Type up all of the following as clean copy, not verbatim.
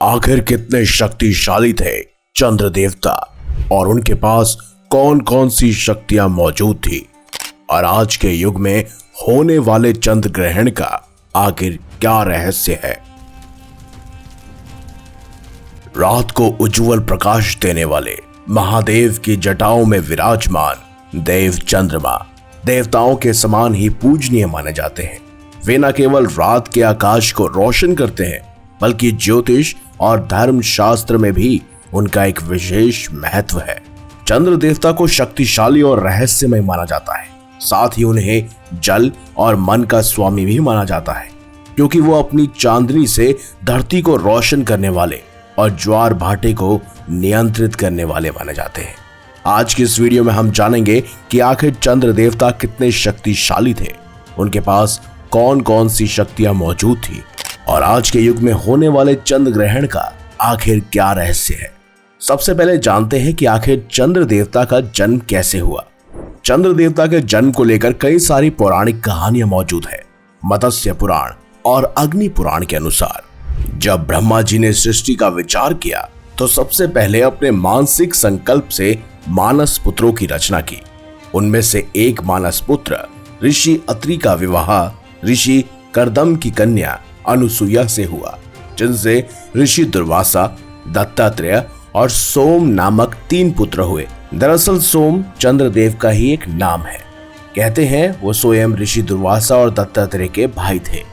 आखिर कितने शक्तिशाली थे चंद्र देवता और उनके पास कौन कौन सी शक्तियां मौजूद थी, और आज के युग में होने वाले चंद्र ग्रहण का आखिर क्या रहस्य है। रात को उज्जवल प्रकाश देने वाले महादेव की जटाओं में विराजमान देव चंद्रमा देवताओं के समान ही पूजनीय माने जाते हैं। वे न केवल रात के आकाश को रोशन करते हैं, बल्कि ज्योतिष और धर्म शास्त्र में भी उनका एक विशेष महत्व है। चंद्र देवता को शक्तिशाली और रहस्यमय माना जाता है। साथ ही उन्हें जल और मन का स्वामी भी माना जाता है, क्योंकि वो अपनी चांदनी से धरती को रोशन करने वाले और ज्वार भाटे को नियंत्रित करने वाले माने जाते हैं। आज की इस वीडियो में हम जानेंगे कि आखिर चंद्र देवता कितने शक्तिशाली थे, उनके पास कौन कौन सी शक्तियां मौजूद थी, और आज के युग में होने वाले चंद्र ग्रहण का आखिर क्या रहस्य है। सबसे पहले जानते हैं कि आखिर चंद्र देवता का जन्म कैसे हुआ। चंद्र देवता के जन्म को लेकर कई सारी पौराणिक कहानियां मौजूद है। मत्स्य पुराण और अग्नि पुराण के अनुसार जब ब्रह्मा जी ने सृष्टि का विचार किया तो सबसे पहले अपने मानसिक संकल्प से मानस पुत्रों की रचना की। उनमें से एक मानस पुत्र ऋषि अत्रि का विवाह ऋषि कर्दम की कन्या अनुसुईया से हुआ, जिनसे ऋषि दुर्वासा, दत्तात्रेय और सोम नामक 3 पुत्र हुए। दरअसल सोम चंद्रदेव का ही एक नाम है। कहते हैं वो स्वयं ऋषि दुर्वासा और दत्तात्रेय के भाई थे।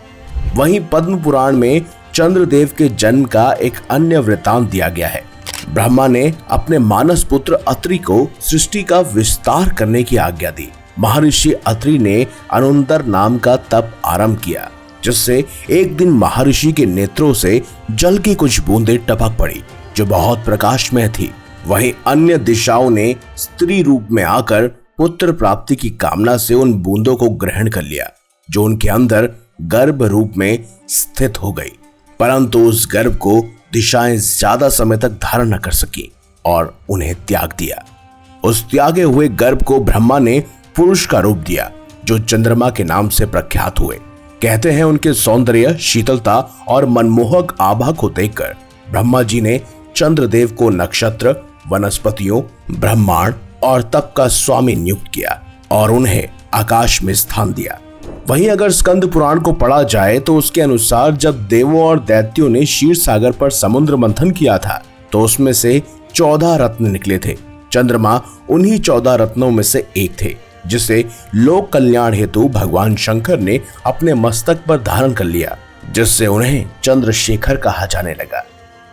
वहीं पद्म पुराण में चंद्रदेव के जन्म का एक अन्य वृतांत दिया गया है। ब्रह्मा ने अपने मानस पुत्र अत्रि को सृष्टि का विस्तार करने की आज्ञा दी। महर्षि अत्रि ने अनुंदर नाम का तप आरंभ किया, जिससे एक दिन महर्षि के नेत्रों से जल की कुछ बूंदें टपक पड़ी, जो बहुत प्रकाशमय थी। वहीं अन्य दिशाओं ने स्त्री रूप में आकर पुत्र प्राप्ति की कामना से उन बूंदों को ग्रहण कर लिया, जो उनके अंदर गर्भ रूप में स्थित हो गई। परंतु उस गर्भ को दिशाएं ज्यादा समय तक धारण न कर सकी और उन्हें त्याग दिया। उस त्यागे हुए गर्भ को ब्रह्मा ने पुरुष का रूप दिया, जो चंद्रमा के नाम से प्रख्यात हुए। कहते हैं उनके सौंदर्य, शीतलता और मनमोहक आभा को देखकर ब्रह्मा जी ने चंद्रदेव को नक्षत्र, वनस्पतियों, ब्रह्मांड और तप का स्वामी नियुक्त किया और उन्हें आकाश में स्थान दिया। वहीं अगर स्कंद पुराण को पढ़ा जाए तो उसके अनुसार जब देवों और दैत्यों ने क्षीर सागर पर समुद्र मंथन किया था तो उसमें से 14 रत्न निकले थे। चंद्रमा उन्हीं 14 रत्नों में से एक थे, जिसे लोक कल्याण हेतु भगवान शंकर ने अपने मस्तक पर धारण कर लिया, जिससे उन्हें चंद्रशेखर कहा जाने लगा।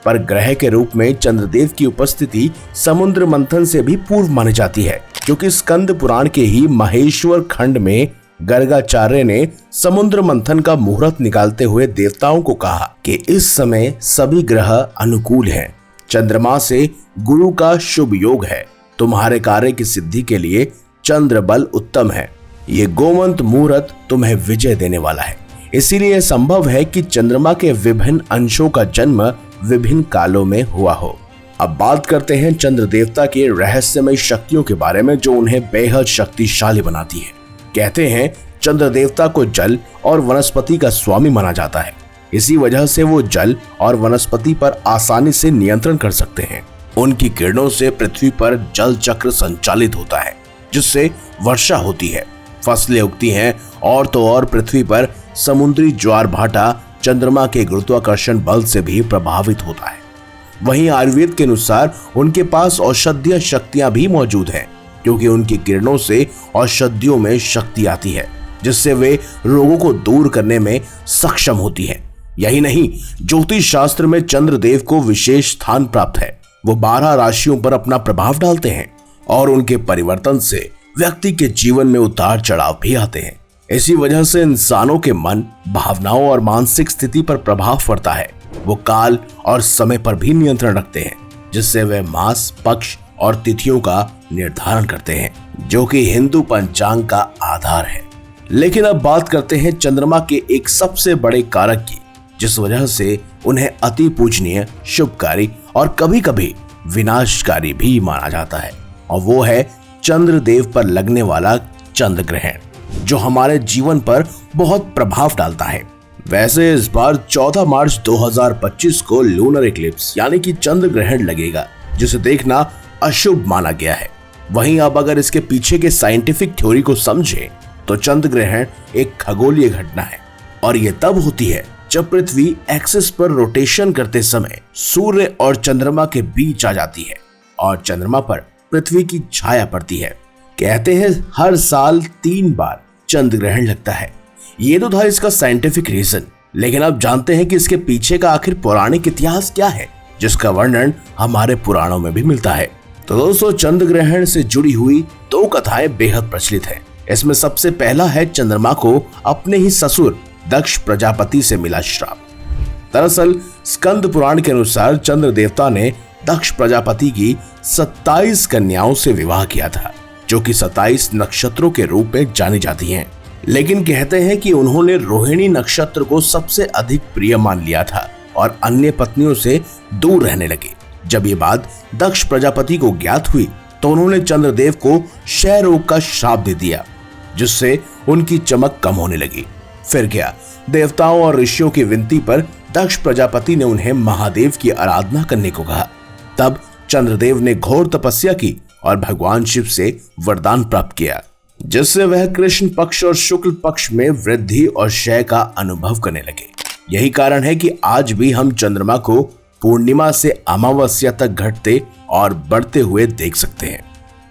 पर ग्रह के रूप में चंद्रदेव की उपस्थिति समुद्र मंथन से भी पूर्व मानी जाती है, क्योंकि स्कंद पुराण के ही महेश्वर खंड में गर्गाचार्य ने समुद्र मंथन का मुहूर्त निकालते हुए देवताओं को कहा कि इस समय सभी ग्रह अनुकूल हैं। चंद्रमा से गुरु का शुभ योग है। तुम्हारे कार्य की सिद्धि के लिए चंद्र बल उत्तम है। ये गोमंत मुहूर्त तुम्हें विजय देने वाला है। इसीलिए संभव है कि चंद्रमा के विभिन्न अंशों का जन्म विभिन्न कालों में हुआ हो। अब बात करते हैं चंद्र देवता के रहस्यमय शक्तियों के बारे में, जो उन्हें बेहद शक्तिशाली बनाती है। कहते हैं चंद्र देवता को जल और वनस्पति का स्वामी माना जाता है। इसी वजह से वो जल और वनस्पति पर आसानी से नियंत्रण कर सकते हैं। उनकी किरणों से पृथ्वी पर जल चक्र संचालित होता है, जिससे वर्षा होती है, फसलें उगती हैं, और तो और पृथ्वी पर समुद्री ज्वार भाटा चंद्रमा के गुरुत्वाकर्षण बल से भी प्रभावित होता है। वहीं आयुर्वेद के अनुसार उनके पास औषधीय शक्तियां भी मौजूद हैं, क्योंकि उनकी किरणों से औषधियों में शक्ति आती है, जिससे वे रोगों को दूर करने में सक्षम होती है। यही नहीं, ज्योतिष शास्त्र में चंद्रदेव को विशेष स्थान प्राप्त है। वो 12 राशियों पर अपना प्रभाव डालते हैं और उनके परिवर्तन से व्यक्ति के जीवन में उतार चढ़ाव भी आते हैं। इसी वजह से इंसानों के मन, भावनाओं और मानसिक स्थिति पर प्रभाव पड़ता है। वो काल और समय पर भी नियंत्रण रखते हैं, जिससे वे मास, पक्ष और तिथियों का निर्धारण करते हैं, जो कि हिंदू पंचांग का आधार है। लेकिन अब बात करते हैं चंद्रमा के एक सबसे बड़े कारक की, जिस वजह से उन्हें अति पूजनीय, शुभकारी और कभी कभी विनाशकारी भी माना जाता है, और वो है चंद्रदेव पर लगने वाला चंद्र ग्रहण, जो हमारे जीवन पर बहुत प्रभाव डालता है। वैसे इस बार 14 मार्च 2025 को लूनर इक्लिप्स यानी कि चंद्र ग्रहण लगेगा, जिसे देखना अशुभ माना गया है। वहीं अब अगर इसके पीछे के साइंटिफिक थ्योरी को समझें तो चंद्र ग्रहण एक खगोलीय घटना है और ये तब होती है जब पृथ्वी एक्सिस पर रोटेशन करते समय सूर्य और चंद्रमा के बीच आ जाती है और चंद्रमा पर पृथ्वी की छाया पड़ती है। कहते हैं हर साल 3 बार चंद्र ग्रहण लगता है। ये तो था इसका साइंटिफिक रीजन, लेकिन अब जानते हैं कि इसके पीछे का आखिर पौराणिक इतिहास क्या है, जिसका वर्णन हमारे पुराणों में भी मिलता है। तो दोस्तों, चंद्र ग्रहण से जुड़ी हुई 2 कथाएं बेहद प्रचलित हैं। इसमें सबसे पहला है चंद्रमा को अपने ही ससुर दक्ष प्रजापति से मिला श्राप। दरअसल स्कंद पुराण के अनुसार चंद्र देवता ने दक्ष प्रजापति की 27 कन्याओं से विवाह किया था, जो कि 27 नक्षत्रों के रूप में जानी जाती हैं। लेकिन कहते हैं कि उन्होंने रोहिणी नक्षत्र को सबसे अधिक प्रिय मान लिया था और अन्य पत्नियों से दूर रहने लगे। जब ये बात दक्ष प्रजापति को ज्ञात हुई तो उन्होंने चंद्रदेव को क्षय रोग का श्राप दे दिया, जिससे उनकी चमक कम होने लगी। फिर क्या, देवताओं और ऋषियों की विनती पर दक्ष प्रजापति ने उन्हें महादेव की आराधना करने को कहा। तब चंद्रदेव ने घोर तपस्या की और भगवान शिव से वरदान प्राप्त किया, जिससे वह कृष्ण पक्ष और शुक्ल पक्ष में वृद्धि और क्षय का अनुभव करने लगे। यही कारण है कि आज भी हम चंद्रमा को पूर्णिमा से अमावस्या तक घटते और बढ़ते हुए देख सकते हैं।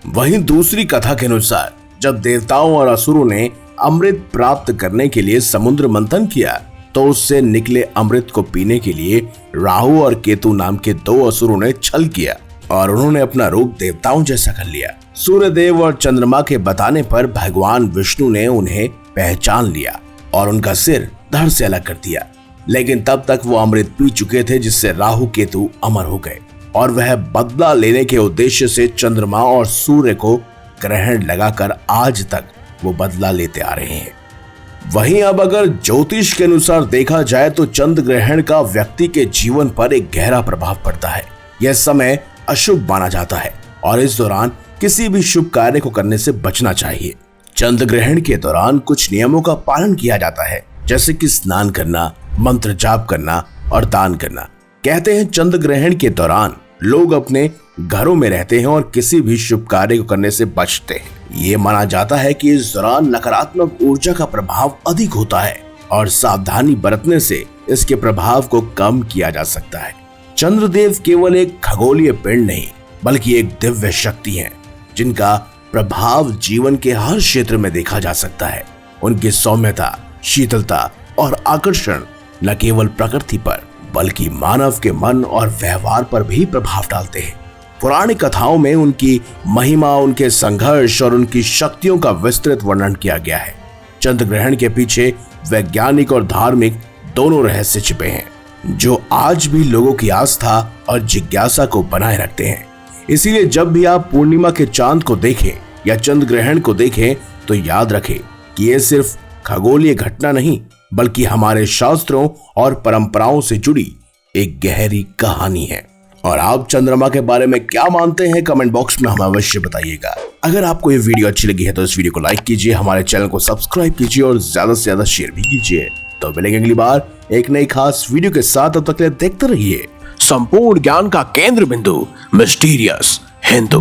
वहीं दूसरी कथा के अनुसार जब देवताओं और असुरों ने अमृत प्राप्त करने के लिए समुद्र मंथन किया तो उससे निकले अमृत को पीने के लिए राहु और केतु नाम के 2 असुरों ने छल किया और उन्होंने अपना रूप देवताओं जैसा कर लिया। सूर्यदेव और चंद्रमा के बताने पर भगवान विष्णु ने उन्हें पहचान लिया और उनका सिर धड़ से अलग कर दिया। लेकिन तब तक वो अमृत पी चुके थे, जिससे राहु केतु अमर हो गए और वह बदला लेने के उद्देश्य से चंद्रमा और सूर्य को ग्रहण लगाकर आज तक वो बदला लेते आ रहे हैं। वहीं अब अगर ज्योतिष के अनुसार देखा जाए तो चंद्र ग्रहण का व्यक्ति के जीवन पर एक गहरा प्रभाव पड़ता है। यह समय अशुभ माना जाता है और इस दौरान किसी भी शुभ कार्य को करने से बचना चाहिए। चंद्र ग्रहण के दौरान कुछ नियमों का पालन किया जाता है, जैसे कि स्नान करना, मंत्र जाप करना और दान करना। कहते हैं चंद्र ग्रहण के दौरान लोग अपने घरों में रहते हैं और किसी भी शुभ कार्य को करने से बचते हैं। ये माना जाता है कि इस दौरान नकारात्मक ऊर्जा का प्रभाव अधिक होता है और सावधानी बरतने से इसके प्रभाव को कम किया जा सकता है। चंद्रदेव केवल एक खगोलीय पिंड नहीं, बल्कि एक दिव्य शक्ति है, जिनका प्रभाव जीवन के हर क्षेत्र में देखा जा सकता है। उनकी सौम्यता, शीतलता और आकर्षण न केवल प्रकृति पर बल्कि मानव के मन और व्यवहार पर भी प्रभाव डालते हैं। पुरानी कथाओं में उनकी महिमा, उनके संघर्ष और उनकी शक्तियों का विस्तृत वर्णन किया गया है। चंद्र ग्रहण के पीछे वैज्ञानिक और धार्मिक दोनों रहस्य छिपे हैं, जो आज भी लोगों की आस्था और जिज्ञासा को बनाए रखते हैं। इसीलिए जब भी आप पूर्णिमा के चांद को देखें या चंद्र ग्रहण को देखें तो याद रखें कि ये सिर्फ खगोलीय घटना नहीं, बल्कि हमारे शास्त्रों और परंपराओं से जुड़ी एक गहरी कहानी है। और आप चंद्रमा के बारे में क्या मानते हैं, कमेंट बॉक्स में हमें अवश्य बताइएगा। अगर आपको ये वीडियो अच्छी लगी है तो इस वीडियो को लाइक कीजिए, हमारे चैनल को सब्सक्राइब कीजिए और ज्यादा से ज्यादा शेयर भी कीजिए। तो मिलेंगे अगली बार एक नई खास वीडियो के साथ। तब तक के लिए देखते रहिए संपूर्ण ज्ञान का केंद्र बिंदु मिस्टीरियस हिंदू।